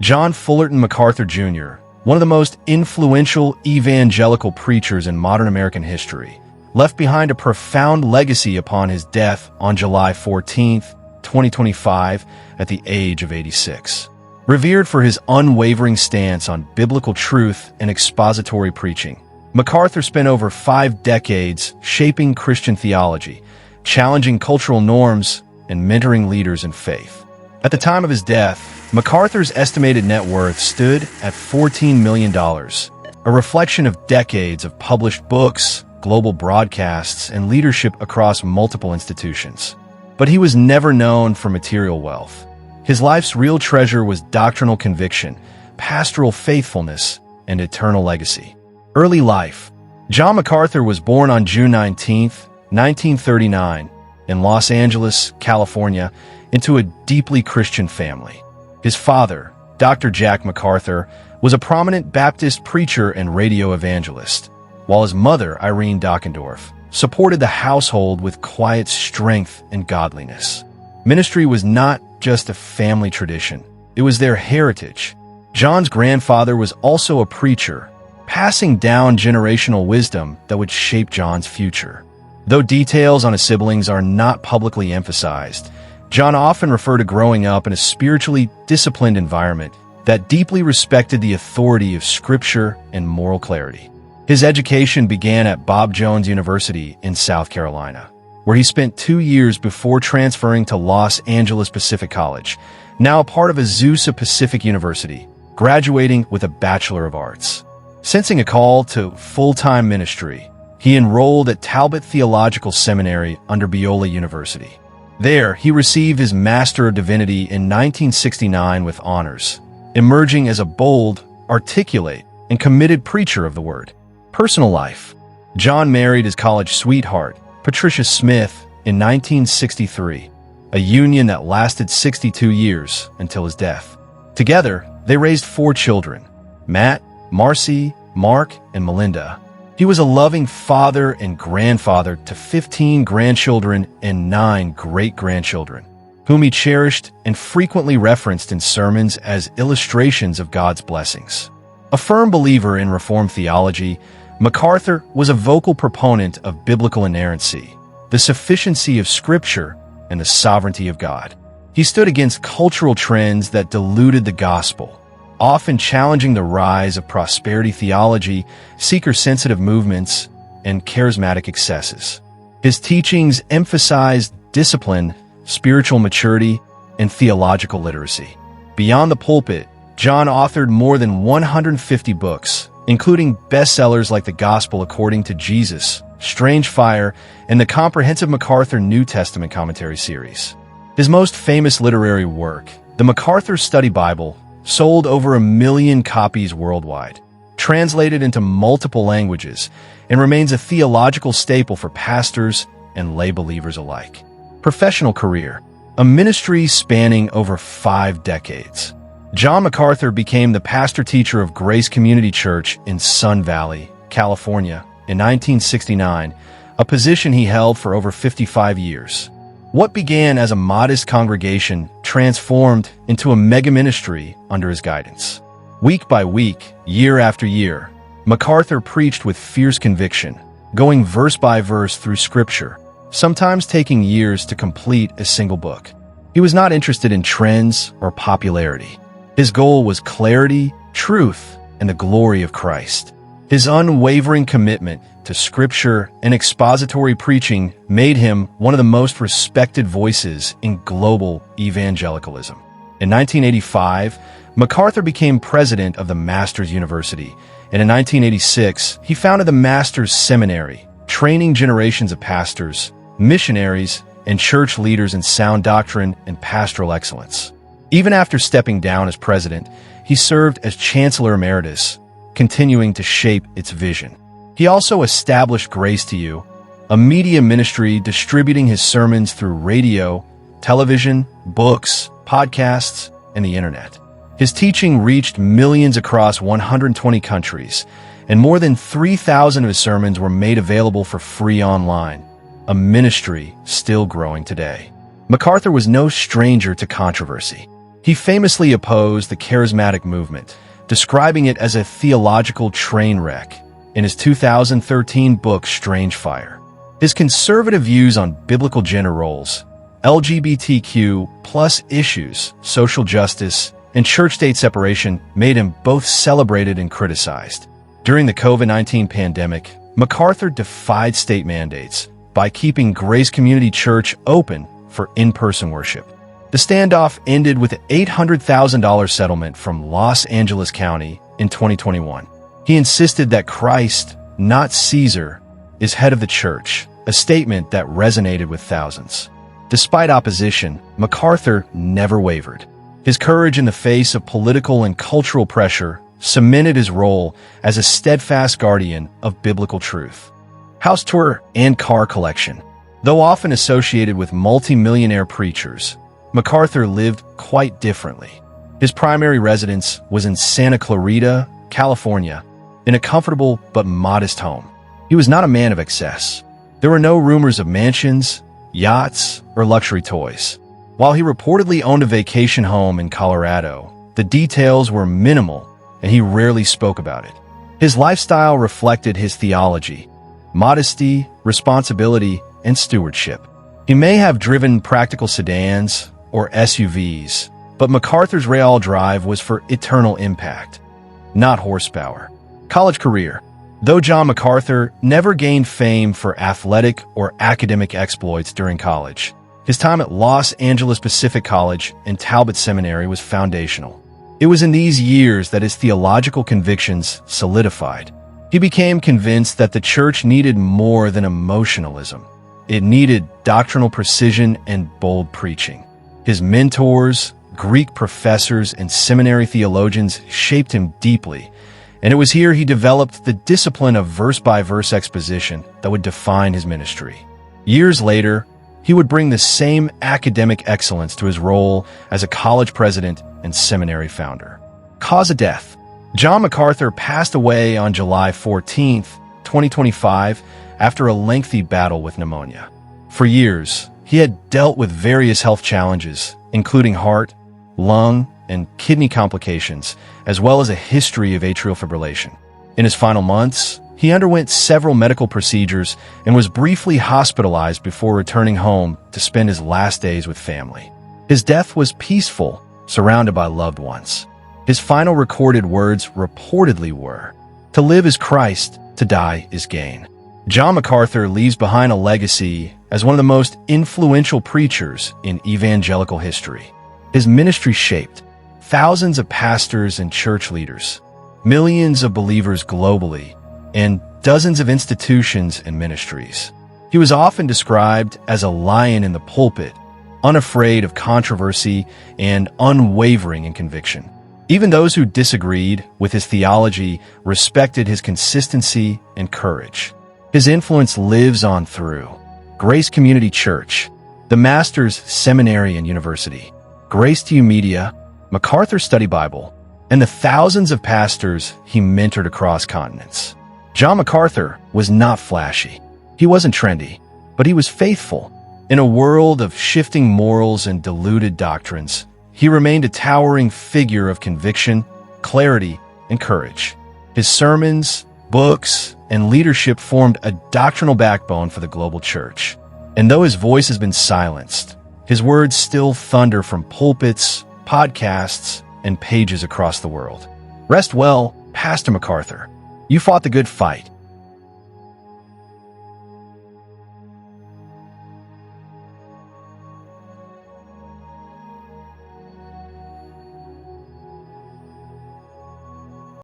John Fullerton MacArthur Jr., one of the most influential evangelical preachers in modern American history, left behind a profound legacy upon his death on July 14, 2025, at the age of 86. Revered for his unwavering stance on biblical truth and expository preaching, MacArthur spent over 5 decades shaping Christian theology, challenging cultural norms, and mentoring leaders in faith. At the time of his death, MacArthur's estimated net worth stood at $14 million, a reflection of decades of published books, global broadcasts, and leadership across multiple institutions. But he was never known for material wealth. His life's real treasure was doctrinal conviction, pastoral faithfulness, and eternal legacy. Early life. John MacArthur was born on June 19, 1939, in Los Angeles, California, into a deeply Christian family. His father, Dr. Jack MacArthur, was a prominent Baptist preacher and radio evangelist, while his mother, Irene Dockendorf, supported the household with quiet strength and godliness. Ministry was not just a family tradition, it was their heritage. John's grandfather was also a preacher, passing down generational wisdom that would shape John's future. Though details on his siblings are not publicly emphasized, John often referred to growing up in a spiritually disciplined environment that deeply respected the authority of Scripture and moral clarity. His education began at Bob Jones University in South Carolina, where he spent 2 years before transferring to Los Angeles Pacific College, now a part of Azusa Pacific University, graduating with a Bachelor of Arts. Sensing a call to full-time ministry, he enrolled at Talbot Theological Seminary under Biola University. There, he received his Master of Divinity in 1969 with honors, emerging as a bold, articulate, and committed preacher of the Word. Personal life. John married his college sweetheart, Patricia Smith, in 1963, a union that lasted 62 years until his death. Together, they raised 4 children, Matt, Marcy, Mark, and Melinda. He was a loving father and grandfather to 15 grandchildren and 9 great-grandchildren, whom he cherished and frequently referenced in sermons as illustrations of God's blessings. A firm believer in Reformed theology, MacArthur was a vocal proponent of biblical inerrancy, the sufficiency of Scripture, and the sovereignty of God. He stood against cultural trends that diluted the gospel, often challenging the rise of prosperity theology, seeker-sensitive movements, and charismatic excesses. His teachings emphasized discipline, spiritual maturity, and theological literacy. Beyond the pulpit, John authored more than 150 books, including bestsellers like The Gospel According to Jesus, Strange Fire, and the comprehensive MacArthur New Testament commentary series. His most famous literary work, the MacArthur Study Bible, sold over 1 million copies worldwide, translated into multiple languages, and remains a theological staple for pastors and lay believers alike. Professional career. A ministry spanning over 5 decades. John MacArthur became the pastor-teacher of Grace Community Church in Sun Valley, California, in 1969, a position he held for over 55 years. What began as a modest congregation transformed into a mega-ministry under his guidance. Week by week, year after year, MacArthur preached with fierce conviction, going verse by verse through Scripture, sometimes taking years to complete a single book. He was not interested in trends or popularity. His goal was clarity, truth, and the glory of Christ. His unwavering commitment to Scripture and expository preaching made him one of the most respected voices in global evangelicalism. In 1985, MacArthur became president of the Masters University, and in 1986, he founded the Masters Seminary, training generations of pastors, missionaries, and church leaders in sound doctrine and pastoral excellence. Even after stepping down as president, he served as Chancellor Emeritus, continuing to shape its vision. He also established Grace to You, a media ministry distributing his sermons through radio, television, books, podcasts, and the internet. His teaching reached millions across 120 countries, and more than 3,000 of his sermons were made available for free online, a ministry still growing today. MacArthur was no stranger to controversy. He famously opposed the charismatic movement, describing it as a theological train wreck in his 2013 book Strange Fire. His conservative views on biblical gender roles, LGBTQ+ issues, social justice, and church-state separation made him both celebrated and criticized. During the COVID-19 pandemic, MacArthur defied state mandates by keeping Grace Community Church open for in-person worship. The standoff ended with an $800,000 settlement from Los Angeles County in 2021. He insisted that Christ, not Caesar, is head of the church, a statement that resonated with thousands. Despite opposition, MacArthur never wavered. His courage in the face of political and cultural pressure cemented his role as a steadfast guardian of biblical truth. House tour and car collection. Though often associated with multi-millionaire preachers, MacArthur lived quite differently. His primary residence was in Santa Clarita, California, in a comfortable but modest home. He was not a man of excess. There were no rumors of mansions, yachts, or luxury toys. While he reportedly owned a vacation home in Colorado, the details were minimal and he rarely spoke about it. His lifestyle reflected his theology, modesty, responsibility, and stewardship. He may have driven practical sedans or SUVs, but MacArthur's Real drive was for eternal impact, not horsepower. College career. Though John MacArthur never gained fame for athletic or academic exploits during college, his time at Los Angeles Pacific College and Talbot Seminary was foundational. It was in these years that his theological convictions solidified. He became convinced that the church needed more than emotionalism. It needed doctrinal precision and bold preaching. His mentors, Greek professors, and seminary theologians shaped him deeply, and it was here he developed the discipline of verse-by-verse exposition that would define his ministry. Years later, he would bring the same academic excellence to his role as a college president and seminary founder. Cause of death. John MacArthur passed away on July 14, 2025, after a lengthy battle with pneumonia. For years, he had dealt with various health challenges, including heart, lung, and kidney complications, as well as a history of atrial fibrillation. In his final months, he underwent several medical procedures and was briefly hospitalized before returning home to spend his last days with family. His death was peaceful, surrounded by loved ones. His final recorded words reportedly were, "To live is Christ, to die is gain." John MacArthur leaves behind a legacy as one of the most influential preachers in evangelical history. His ministry shaped thousands of pastors and church leaders, millions of believers globally, and dozens of institutions and ministries. He was often described as a lion in the pulpit, unafraid of controversy and unwavering in conviction. Even those who disagreed with his theology respected his consistency and courage. His influence lives on through Grace Community Church, the Master's Seminary and University, Grace to You Media, MacArthur Study Bible, and the thousands of pastors he mentored across continents. John MacArthur was not flashy. He wasn't trendy, but he was faithful. In a world of shifting morals and diluted doctrines, he remained a towering figure of conviction, clarity, and courage. His sermons, books, and leadership formed a doctrinal backbone for the global church. And though his voice has been silenced, his words still thunder from pulpits, podcasts, and pages across the world. Rest well, Pastor MacArthur. You fought the good fight.